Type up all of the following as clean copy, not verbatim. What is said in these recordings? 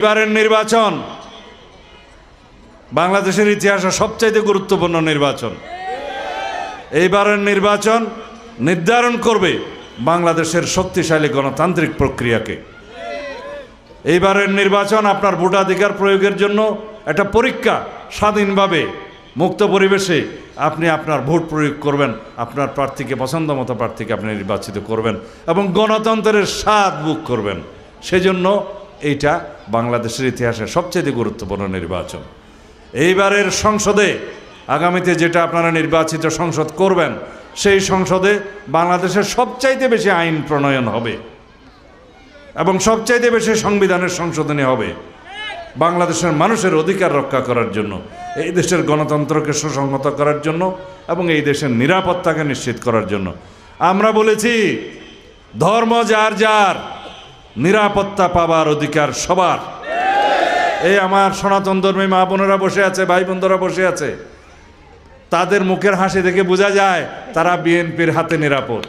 এবারের নির্বাচন বাংলাদেশের ইতিহাসে সবচাইতে গুরুত্বপূর্ণ নির্বাচন। এইবারের নির্বাচন নির্ধারণ করবে বাংলাদেশের শক্তিশালী গণতান্ত্রিক প্রক্রিয়াকে। এইবারের নির্বাচন আপনার ভোটাধিকার প্রয়োগের জন্য একটা পরীক্ষা। স্বাধীনভাবে মুক্ত পরিবেশে আপনি আপনার ভোট প্রয়োগ করবেন, আপনার প্রার্থীকে পছন্দ মতো প্রার্থীকে আপনি নির্বাচিত করবেন এবং গণতন্ত্রের স্বাদ ভোগ করবেন। সেজন্য এইটা বাংলাদেশের ইতিহাসে সবচেয়ে গুরুত্বপূর্ণ নির্বাচন। এইবারের সংসদে আগামীতে যেটা আপনারা নির্বাচিত সংসদ করবেন, সেই সংসদে বাংলাদেশের সবচাইতে বেশি আইন প্রণয়ন হবে এবং সবচাইতে বেশি সংবিধানের সংশোধনী হবে বাংলাদেশের মানুষের অধিকার রক্ষা করার জন্য, এই দেশের গণতন্ত্রকে সুসংহত করার জন্য এবং এই দেশের নিরাপত্তাকে নিশ্চিত করার জন্য। আমরা বলেছি ধর্ম যার যার, নিরাপত্তা পাবার অধিকার সবার। এই আমার সনাতন ধর্মী মা বোনেরা বসে আছে, ভাই বোনরা বসে আছে, তাদের মুখের হাসি দেখে বোঝা যায় তারা বিএনপির হাতে নিরাপদ।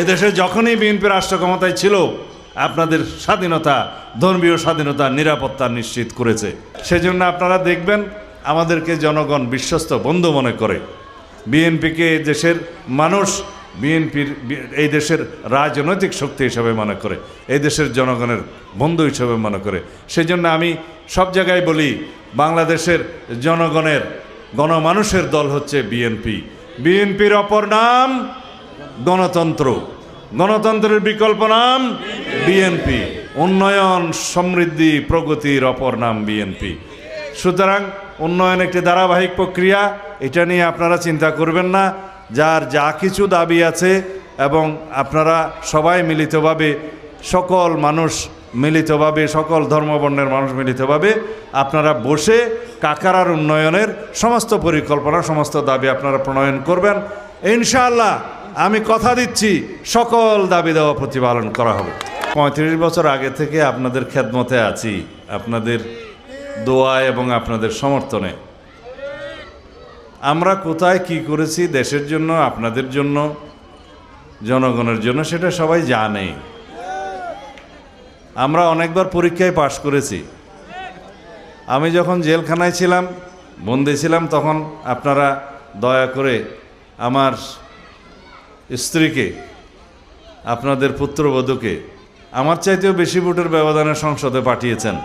এদেশে যখনই বিএনপি রাষ্ট্র ক্ষমতায় ছিল আপনাদের স্বাধীনতা, ধর্মীয় স্বাধীনতা, নিরাপত্তা নিশ্চিত করেছে। সেজন্য আপনারা দেখবেন আমাদেরকে জনগণ বিশ্বস্ত বন্ধু মনে করে। বিএনপিকে দেশের মানুষ এই দেশের রাজনৈতিক শক্তি হিসাবে মনে করে, এই দেশের জনগণের বন্ধু হিসাবে মনে করে। সেজন্য আমি সব জায়গায় বলি বাংলাদেশের জনগণের গণমানুষের দল হচ্ছে বিএনপি। বিএনপির অপর নাম গণতন্ত্র, গণতন্ত্রের বিকল্প নাম বিএনপি। উন্নয়ন, সমৃদ্ধি, প্রগতির অপর নাম বিএনপি। সুতরাং উন্নয়ন একটি ধারাবাহিক প্রক্রিয়া, এটা নিয়ে আপনারা চিন্তা করবেন না। যার যা কিছু দাবি আছে এবং আপনারা সবাই মিলিতভাবে, সকল মানুষ মিলিতভাবে, সকল ধর্মবর্ণের মানুষ মিলিতভাবে আপনারা বসে কাকারার উন্নয়নের সমস্ত পরিকল্পনা, সমস্ত দাবি আপনারা প্রণয়ন করবেন। ইনশাআল্লাহ আমি কথা দিচ্ছি সকল দাবি দেওয়া প্রতিপালন করা হবে। 35 বছর আগে থেকে আপনাদের খেদমতে আছি, আপনাদের দোয়া এবং আপনাদের সমর্থনে। আমরা কোথায় কি করেছি দেশের জন্য, আপনাদের জন্য, জনগণের জন্য, সেটা সবাই জানে। আমরা অনেকবার পরীক্ষায় পাশ করেছি। আমি যখন জেলখানায় ছিলাম, বন্দী ছিলাম, তখন আপনারা দয়া করে আমার স্ত্রীকে, আপনাদের পুত্রবধূকে আমার চাইতেও বেশি ভোটের ব্যবধানে সংসদে পাঠিয়েছেন।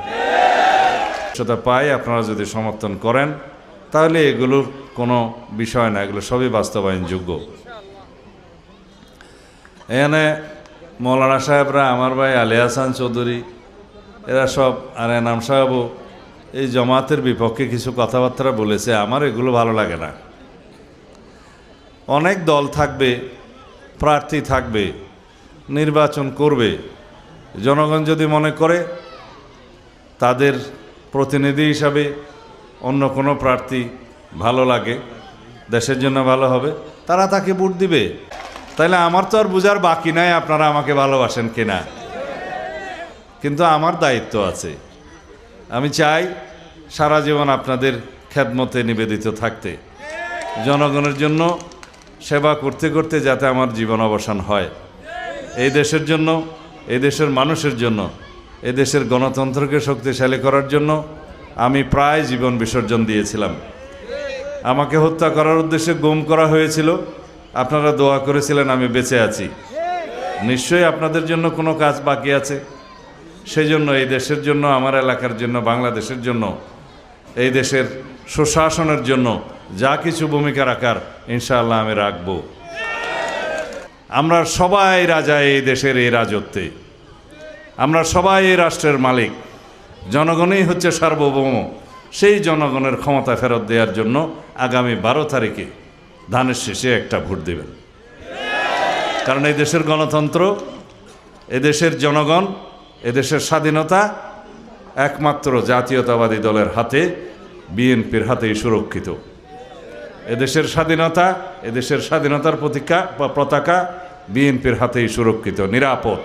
সেটা পাই, আপনারা যদি সমর্থন করেন তাহলে এগুলোর কোনো বিষয় না, এগুলো সবই বাস্তবায়নযোগ্য। এখানে মৌলানা সাহেবরা, আমার ভাই আলী হাসান চৌধুরী, এরা সব, আর এনাম সাহেবও এই জমাতের বিপক্ষে কিছু কথাবার্তা বলেছে। আমার এগুলো ভালো লাগে না। অনেক দল থাকবে, প্রার্থী থাকবে, নির্বাচন করবে। জনগণ যদি মনে করে তাদের প্রতিনিধি হিসাবে অন্য কোনো প্রার্থী ভালো লাগে, দেশের জন্য ভালো হবে, তারা তাকে ভোট দিবে। তাইলে আমার তো আর বোঝার বাকি নাই আপনারা আমাকে ভালোবাসেন কিনা। কিন্তু আমার দায়িত্ব আছে। আমি চাই সারা জীবন আপনাদের খেদমতে নিবেদিত থাকতে, জনগণের জন্য সেবা করতে করতে যাতে আমার জীবন অবসান হয়। এই দেশের জন্য, এই দেশের মানুষের জন্য, এই দেশের গণতন্ত্রকে শক্তিশালী করার জন্য আমি প্রায় জীবন বিসর্জন দিয়েছিলাম। আমাকে হত্যা করার উদ্দেশ্যে গুম করা হয়েছিল, আপনারা দোয়া করেছিলেন আমি বেঁচে আছি। নিশ্চয়ই আপনাদের জন্য কোনো কাজ বাকি আছে। সেই জন্য এই দেশের জন্য, আমার এলাকার জন্য, বাংলাদেশের জন্য, এই দেশের সুশাসনের জন্য যা কিছু ভূমিকা রাখার ইনশাআল্লাহ আমি রাখব। আমরা সবাই রাজা এই দেশের, এই রাজত্বে আমরা সবাই এই রাষ্ট্রের মালিক। জনগণই হচ্ছে সার্বভৌম। সেই জনগণের ক্ষমতা ফেরত দেওয়ার জন্য আগামী 12 তারিখে ধানের শেষে একটা ভোট দেবেন। কারণ এই দেশের গণতন্ত্র, এদেশের জনগণ, এদেশের স্বাধীনতা একমাত্র জাতীয়তাবাদী দলের হাতে, বিএনপির হাতেই সুরক্ষিত। এদেশের স্বাধীনতা, এদেশের স্বাধীনতার পতাকা বিএনপির হাতেই সুরক্ষিত, নিরাপদ।